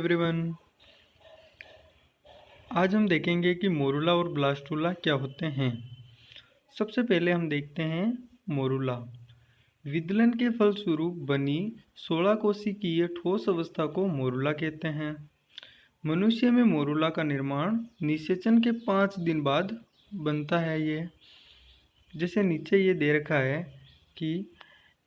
Everyone, आज हम देखेंगे कि मोरूला और ब्लास्टूला क्या होते हैं। सबसे पहले हम देखते हैं मोरूला। विदलन के फलस्वरूप बनी 16 कोशिकीय ठोस अवस्था को मोरूला कहते हैं। मनुष्य में मोरूला का निर्माण निषेचन के 5 दिन बाद बनता है। ये जैसे नीचे ये दे रखा है कि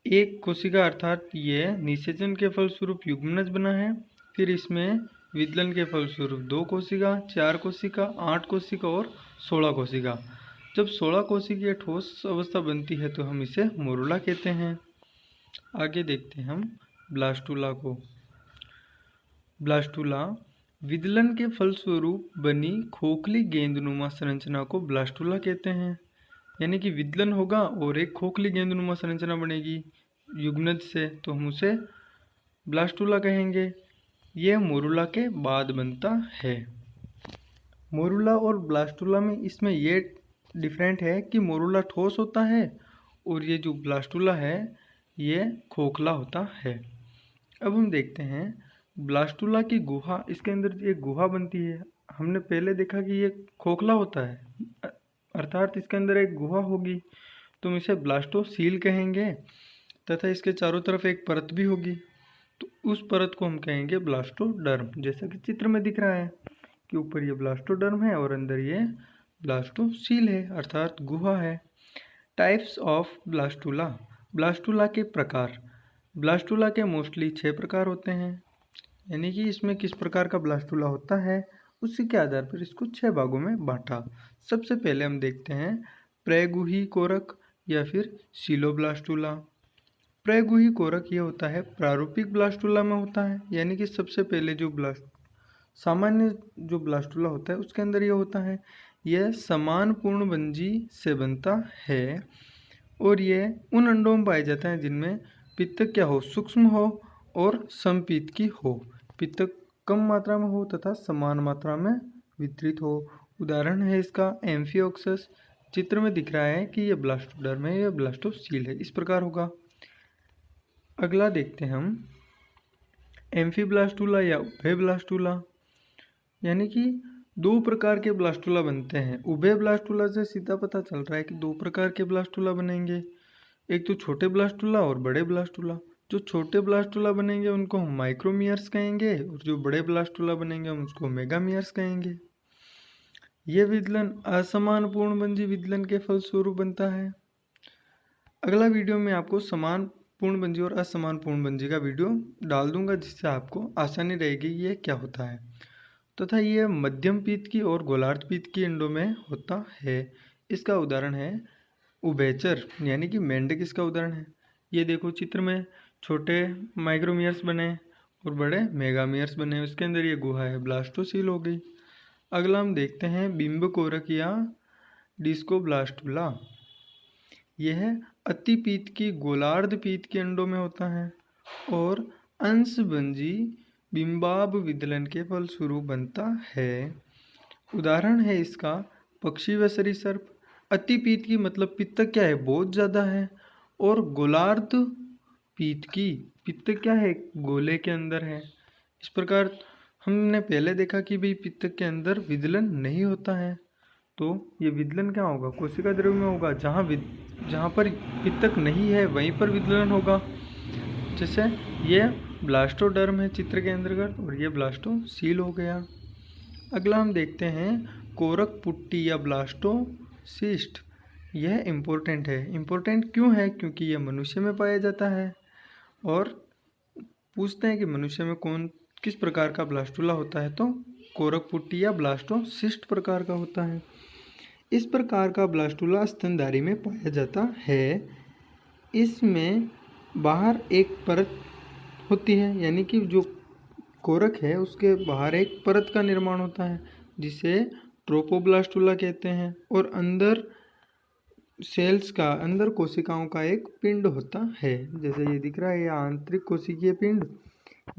एक कोशिका अर्थात ये निषेचन के फलस्वरूप युग्मनज बना है। फिर इसमें विदलन के फलस्वरूप 2 कोशिका, 4 कोशिका, 8 कोशिका और 16 कोशिका। जब 16 कोशिकीय ठोस अवस्था बनती है तो हम इसे मोरूला कहते हैं। आगे देखते हैं हम ब्लास्टूला को। ब्लास्टूला विदलन के फलस्वरूप बनी खोखली गेंदनुमा संरचना को ब्लास्टूला कहते हैं। यानी कि विदलन होगा और एक खोखली गेंदनुमा संरचना बनेगी युग्मनज से, तो हम उसे ब्लास्टूला कहेंगे। यह मोरूला के बाद बनता है। मोरूला और ब्लास्टूला में इसमें ये डिफरेंट है कि मोरूला ठोस होता है और ये जो ब्लास्टूला है ये खोखला होता है। अब हम देखते हैं ब्लास्टूला की गुहा। इसके अंदर एक गुहा बनती है। हमने पहले देखा कि ये खोखला होता है, अर्थात इसके अंदर एक गुहा होगी, तो हम इसे ब्लास्टोसील कहेंगे। तथा इसके चारों तरफ एक परत भी होगी, तो उस परत को हम कहेंगे ब्लास्टोडर्म। जैसा कि चित्र में दिख रहा है कि ऊपर ये ब्लास्टोडर्म है और अंदर ये ब्लास्टोसील है, अर्थात गुहा है। Types of blastula. ब्लास्टूला के प्रकार। ब्लास्टूला के मोस्टली 6 प्रकार होते हैं। यानी कि इसमें किस प्रकार का ब्लास्टूला होता है उसी के आधार पर इसको 6 भागों में बांटा। सबसे पहले हम देखते हैं प्रेगुही कोरक या फिर सिलोब्लास्टूला। प्रेगुही कोरक ये होता है प्रारूपिक ब्लास्टूला में होता है। यानी कि सबसे पहले जो सामान्य जो ब्लास्टूला होता है उसके अंदर ये होता है। यह समान पूर्णभंजी से बनता है और ये उन अंडों में पाए जाते हैं जिनमें पित्तक क्या हो, सूक्ष्म हो और समपीतकी हो। पित्तक कम मात्रा में हो तथा समान मात्रा में वितरित हो। उदाहरण है इसका एम्फिओक्सस। चित्र में दिख रहा है कि यह ब्लास्टोडर्म है, यह ब्लास्टोसील है, इस प्रकार होगा। अगला देखते हैं हम एम्फीब्लास्टूला या उभय ब्लास्टूला। यानी कि 2 प्रकार के ब्लास्टूला बनते हैं। उभय ब्लास्टूला से सीधा पता चल रहा है कि 2 प्रकार के ब्लास्टूला बनेंगे, एक तो छोटे ब्लास्टूला और बड़े ब्लास्टूला। जो छोटे ब्लास्टूला बनेंगे उनको हम माइक्रोमियर्स कहेंगे और जो बड़े ब्लास्टूला बनेंगे हम उसको मेगामियर्स कहेंगे। यह विदलन असमान पूर्णभंजी विदलन के फलस्वरूप बनता है। अगला वीडियो में आपको समान पूर्णभंजी और असमान पूर्णभंजी का वीडियो डाल दूंगा, जिससे आपको आसानी रहेगी ये क्या होता है। तथा यह मध्यम पीत की और गोलार्ध पीत की अंडों में होता है। इसका उदाहरण है उभयचर यानी कि मेंढक इसका उदाहरण है। ये देखो चित्र में छोटे माइक्रोमियर्स बने और बड़े मेगामियर्स बने, उसके अंदर ये गुहा है, ब्लास्टोसील हो गई। अगला हम देखते हैं बिंब कोरक या डिस्कोब्लास्टूला। यह अतिपीत की गोलार्ध पीत के अंडों में होता है और अंशभंजी बिंबाब विदलन के फलस्वरूप बनता है। उदाहरण है इसका पक्षी व सरीसृप। अतिपीत की मतलब पित्तक क्या है, बहुत ज़्यादा है, और गोलार्ध पीत की पित्तक क्या है, गोले के अंदर है। इस प्रकार हमने पहले देखा कि भाई पित्तक के अंदर विदलन नहीं होता है, तो ये विदलन क्या होगा, कोशिका द्रव्य में होगा। जहाँ पर पित्तक नहीं है वहीं पर विदलन होगा। जैसे ये ब्लास्टोडर्म है चित्र के अंतर्गत और ये ब्लास्टोसील हो गया। अगला हम देखते हैं कोरक पुट्टी या ब्लास्टोसिस्ट। यह इम्पोर्टेंट है। इम्पोर्टेंट क्यों है, क्योंकि यह मनुष्य में पाया जाता है। और पूछते हैं कि मनुष्य में किस प्रकार का ब्लास्टूला होता है, तो कोरक पुट्टी या ब्लास्टोसिस्ट प्रकार का होता है। इस प्रकार का ब्लास्टूला स्तनधारी में पाया जाता है। इसमें बाहर एक परत होती है, यानी कि जो कोरक है उसके बाहर एक परत का निर्माण होता है जिसे ट्रोपोब्लास्टूला कहते हैं, और अंदर सेल्स का, अंदर कोशिकाओं का एक पिंड होता है। जैसे ये दिख रहा है, यह आंतरिक कोशिकीय पिंड,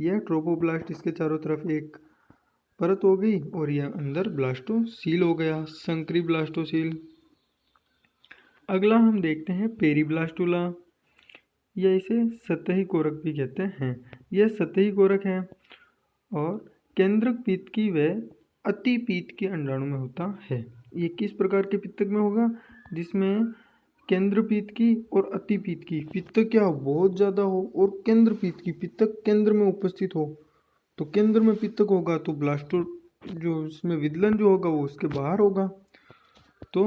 यह ट्रोपोब्लास्ट, इसके चारों तरफ एक परत हो गई और यह अंदर ब्लास्टोसील हो गया, संकरी ब्लास्टोसील। अगला हम देखते हैं पेरीब्लास्टूला, या इसे सतही कोरक भी कहते हैं। यह सतही कोरक है और केंद्रक पित्तकी व अति पित्तकी अंडाणु में होता है। ये किस प्रकार के पित्तक में होगा? जिसमें केंद्र पित्तकी और अति पित्तकी, पित्तक क्या हो बहुत ज़्यादा हो, और केंद्र पित्तकी, पित्तक केंद्र में उपस्थित हो। तो केंद्र में पित्तक होगा तो ब्लास्टो जो इसमें विदलन जो होगा वो उसके बाहर होगा। तो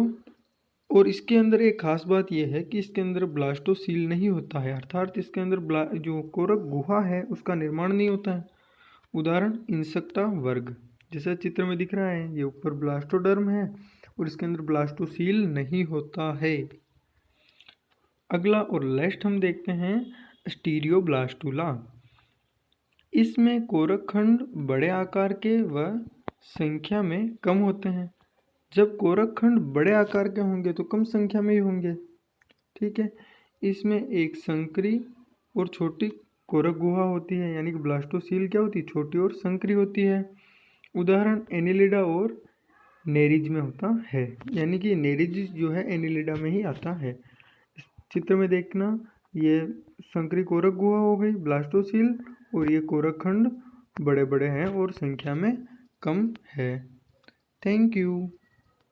और इसके अंदर एक खास बात यह है कि इसके अंदर ब्लास्टोसील नहीं होता है, अर्थात इसके अंदर जो कोरक गुहा है उसका निर्माण नहीं होता है। उदाहरण इंसेक्टा वर्ग, जैसा चित्र में दिख रहा है, ये ऊपर ब्लास्टोडर्म है और इसके अंदर ब्लास्टोसील नहीं होता है। अगला और लास्ट हम देखते हैं स्टीरियोब्लास्टुला। इसमें कोरक खंड बड़े आकार के व संख्या में कम होते हैं। जब कोरक खंड बड़े आकार के होंगे तो कम संख्या में ही होंगे, ठीक है। इसमें एक संकरी और छोटी कोरक गुहा होती है, यानी कि ब्लास्टोसील क्या होती है? छोटी और संकरी होती है। उदाहरण एनिलिडा और नेरिज में होता है, यानी कि नेरिज जो है एनिलिडा में ही आता है। इस चित्र में देखना, ये संकरी कोरक गुहा हो गई ब्लास्टोसील, और ये कोरक खंड बड़े बड़े हैं और संख्या में कम है। Thank you.